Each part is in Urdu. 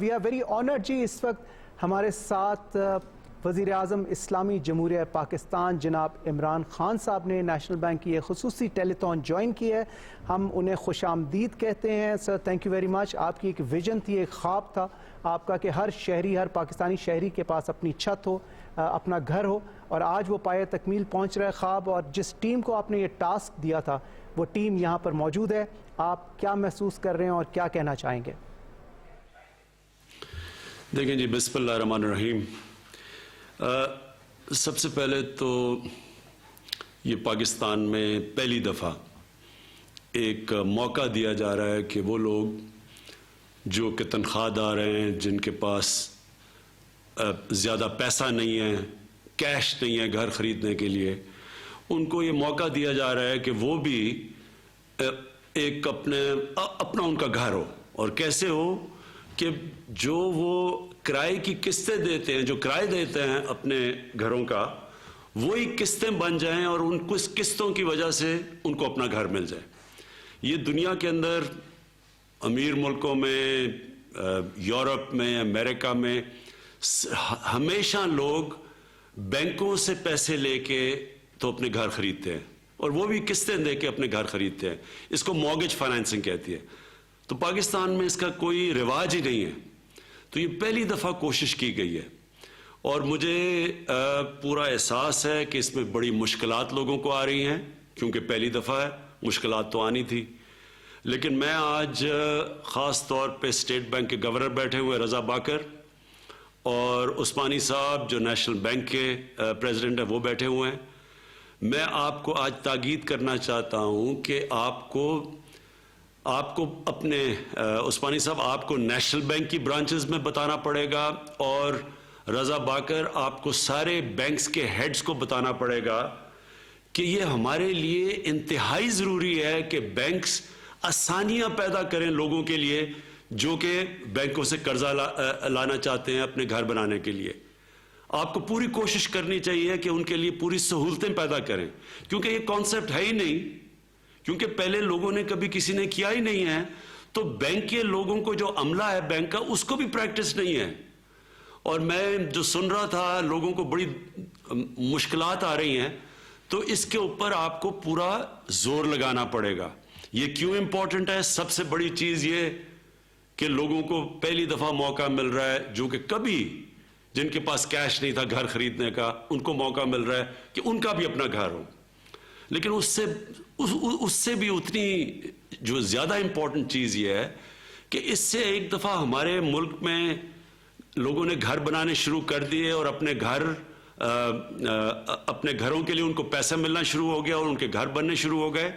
وی آر ویری آنرڈ جی، اس وقت ہمارے ساتھ وزیر اعظم اسلامی جمہوریہ پاکستان جناب عمران خان صاحب نے نیشنل بینک کی ایک خصوصی ٹیلی-تھون جوائن کی ہے. ہم انہیں خوش آمدید کہتے ہیں. سر تھینک یو ویری مچ. آپ کی ایک ویژن تھی، ایک خواب تھا آپ کا کہ ہر شہری، ہر پاکستانی شہری کے پاس اپنی چھت ہو، اپنا گھر ہو، اور آج وہ پائے تکمیل پہنچ رہا ہے خواب. اور جس ٹیم کو آپ نے یہ ٹاسک دیا تھا وہ ٹیم یہاں پر موجود ہے. آپ کیا محسوس کر رہے ہیں اور کیا کہنا چاہیں گے؟ دیکھیں جی، بسم اللہ الرحمن الرحیم. سب سے پہلے تو یہ پاکستان میں پہلی دفعہ ایک موقع دیا جا رہا ہے کہ وہ لوگ جو کہ تنخواہ دار ہیں، جن کے پاس زیادہ پیسہ نہیں ہے، کیش نہیں ہے گھر خریدنے کے لیے، ان کو یہ موقع دیا جا رہا ہے کہ وہ بھی ایک اپنا ان کا گھر ہو. اور کیسے ہو کہ جو وہ کرائے کی قسطیں دیتے ہیں، جو کرائے دیتے ہیں اپنے گھروں کا، وہی قسطیں بن جائیں اور ان کو اس قسطوں کی وجہ سے ان کو اپنا گھر مل جائے. یہ دنیا کے اندر امیر ملکوں میں، یورپ میں، امریکہ میں ہمیشہ لوگ بینکوں سے پیسے لے کے تو اپنے گھر خریدتے ہیں، اور وہ بھی قسطیں دے کے اپنے گھر خریدتے ہیں. اس کو مورگیج فائنینسنگ کہتی ہے. تو پاکستان میں اس کا کوئی رواج ہی نہیں ہے. تو یہ پہلی دفعہ کوشش کی گئی ہے، اور مجھے پورا احساس ہے کہ اس میں بڑی مشکلات لوگوں کو آ رہی ہیں، کیونکہ پہلی دفعہ ہے، مشکلات تو آنی تھی. لیکن میں آج خاص طور پہ اسٹیٹ بینک کے گورنر بیٹھے ہوئے رضا باکر، اور عثمانی صاحب جو نیشنل بینک کے پریزیڈنٹ ہیں وہ بیٹھے ہوئے ہیں. میں آپ کو آج تاکید کرنا چاہتا ہوں کہ آپ کو اپنے عثمانی صاحب، آپ کو نیشنل بینک کی برانچز میں بتانا پڑے گا، اور رضا باکر آپ کو سارے بینکس کے ہیڈز کو بتانا پڑے گا کہ یہ ہمارے لیے انتہائی ضروری ہے کہ بینکس آسانیاں پیدا کریں لوگوں کے لیے جو کہ بینکوں سے قرضہ لانا چاہتے ہیں اپنے گھر بنانے کے لیے. آپ کو پوری کوشش کرنی چاہیے کہ ان کے لیے پوری سہولتیں پیدا کریں، کیونکہ یہ کانسیپٹ ہے ہی نہیں، کیونکہ پہلے لوگوں نے کبھی کسی نے کیا ہی نہیں ہے. تو بینک کے لوگوں کو جو عملہ ہے بینک کا، اس کو بھی پریکٹس نہیں ہے. اور میں جو سن رہا تھا لوگوں کو بڑی مشکلات آ رہی ہیں، تو اس کے اوپر آپ کو پورا زور لگانا پڑے گا. یہ کیوں امپورٹنٹ ہے؟ سب سے بڑی چیز یہ کہ لوگوں کو پہلی دفعہ موقع مل رہا ہے، جو کہ کبھی جن کے پاس کیش نہیں تھا گھر خریدنے کا، ان کو موقع مل رہا ہے کہ ان کا بھی اپنا گھر ہو. لیکن اس سے بھی اتنی جو زیادہ امپورٹنٹ چیز یہ ہے کہ اس سے ایک دفعہ ہمارے ملک میں لوگوں نے گھر بنانے شروع کر دیے، اور اپنے گھروں کے لیے ان کو پیسہ ملنا شروع ہو گیا، اور ان کے گھر بننے شروع ہو گئے.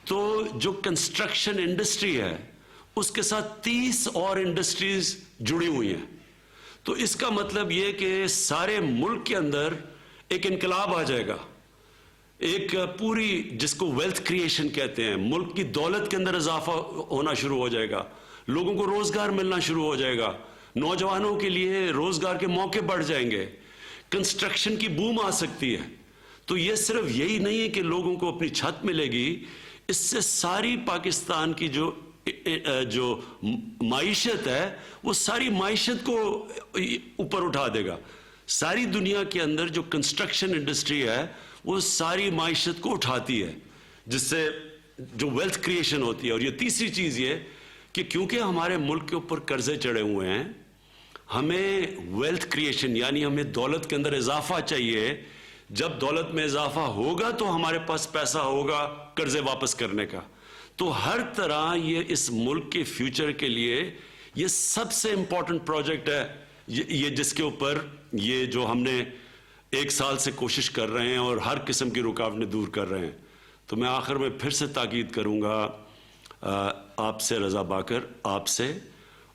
تو جو کنسٹرکشن انڈسٹری ہے اس کے ساتھ 30 اور انڈسٹریز جڑی ہوئی ہیں. تو اس کا مطلب یہ کہ سارے ملک کے اندر ایک انقلاب آ جائے گا، ایک پوری جس کو ویلتھ کریشن کہتے ہیں، ملک کی دولت کے اندر اضافہ ہونا شروع ہو جائے گا، لوگوں کو روزگار ملنا شروع ہو جائے گا، نوجوانوں کے لیے روزگار کے موقع بڑھ جائیں گے، کنسٹرکشن کی بوم آ سکتی ہے. تو یہ صرف یہی نہیں ہے کہ لوگوں کو اپنی چھت ملے گی، اس سے ساری پاکستان کی جو معیشت ہے وہ ساری معیشت کو اوپر اٹھا دے گا. ساری دنیا کے اندر جو کنسٹرکشن انڈسٹری ہے وہ ساری معیشت کو اٹھاتی ہے، جس سے جو ویلتھ کریشن ہوتی ہے. اور یہ تیسری چیز یہ کہ کیونکہ ہمارے ملک کے اوپر قرضے چڑھے ہوئے ہیں، ہمیں ویلتھ کریشن یعنی ہمیں دولت کے اندر اضافہ چاہیے. جب دولت میں اضافہ ہوگا تو ہمارے پاس پیسہ ہوگا قرضے واپس کرنے کا. تو ہر طرح یہ اس ملک کے فیوچر کے لیے یہ سب سے امپورٹنٹ پروجیکٹ ہے، یہ جس کے اوپر یہ جو ہم نے 1 سال سے کوشش کر رہے ہیں اور ہر قسم کی رکاوٹیں دور کر رہے ہیں. تو میں آخر میں پھر سے تاکید کروں گا آپ سے رضا باکر، آپ سے،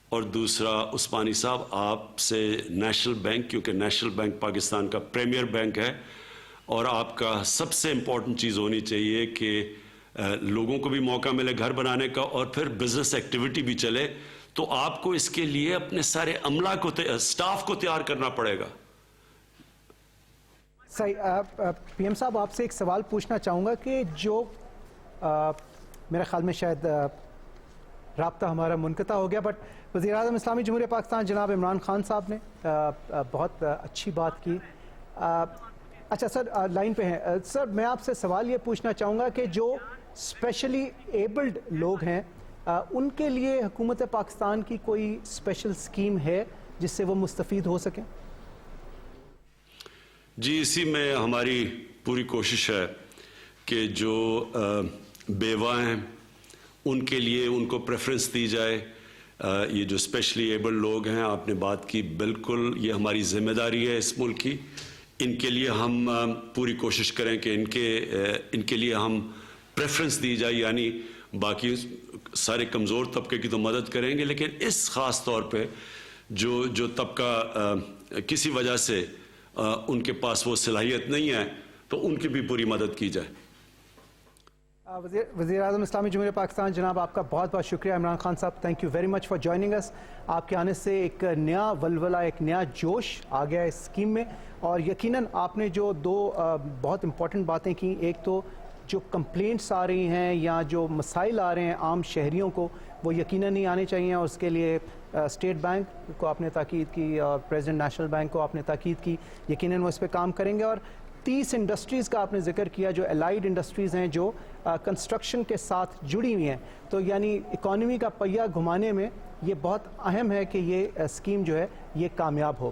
اور دوسرا عثمانی صاحب آپ سے نیشنل بینک، کیونکہ نیشنل بینک پاکستان کا پریمیئر بینک ہے، اور آپ کا سب سے امپورٹنٹ چیز ہونی چاہیے کہ لوگوں کو بھی موقع ملے گھر بنانے کا، اور پھر بزنس ایکٹیویٹی بھی چلے. تو آپ کو اس کے لیے اپنے سارے عملہ کو، سٹاف کو تیار کرنا پڑے گا. صحیح. پی ایم صاحب آپ سے ایک سوال پوچھنا چاہوں گا کہ جو میرے خیال میں شاید رابطہ ہمارا منقطع ہو گیا، بٹ وزیر اعظم اسلامی جمہوریہ پاکستان جناب عمران خان صاحب نے بہت اچھی بات کی. اچھا سر لائن پہ ہیں. سر میں آپ سے سوال یہ پوچھنا چاہوں گا کہ جو اسپیشلی ایبلڈ لوگ ہیں ان کے لیے حکومت پاکستان کی کوئی اسپیشل اسکیم ہے جس سے وہ مستفید ہو سکیں؟ جی اسی میں ہماری پوری کوشش ہے کہ جو بیوہ ہیں ان کے لیے ان کو پریفرنس دی جائے. یہ جو اسپیشلی ایبلڈ لوگ ہیں آپ نے بات کی، بالکل یہ ہماری ذمہ داری ہے اس ملک کی. ان کے لیے ہم پوری کوشش کریں کہ ان کے لیے ہم پریفرنس دی جائے، یعنی باقی سارے کمزور طبقے کی تو مدد کریں گے، لیکن اس خاص طور پہ جو طبقہ کسی وجہ سے ان کے پاس وہ صلاحیت نہیں ہے تو ان کی بھی پوری مدد کی جائے. وزیر اعظم اسلامی جمہوریہ پاکستان جناب آپ کا بہت بہت شکریہ. عمران خان صاحب thank you very much for joining us. آپ کے آنے سے ایک نیا ولولہ، ایک نیا جوش آ گیا اس اسکیم میں، اور یقیناً آپ نے جو دو بہت امپورٹنٹ باتیں کی، ایک تو جو کمپلینٹس آ رہی ہیں یا جو مسائل آ رہے ہیں عام شہریوں کو وہ یقیناً نہیں آنے چاہیے، اور اس کے لیے اسٹیٹ بینک کو آپ نے تاکید کی اور پریزیڈنٹ نیشنل بینک کو آپ نے تاکید کی، یقیناً وہ اس پہ کام کریں گے. اور 30 انڈسٹریز کا آپ نے ذکر کیا جو الائیڈ انڈسٹریز ہیں جو کنسٹرکشن کے ساتھ جڑی ہوئی ہیں، تو یعنی اکانومی کا پہیہ گھمانے میں یہ بہت اہم ہے کہ یہ اسکیم جو ہے یہ کامیاب ہو.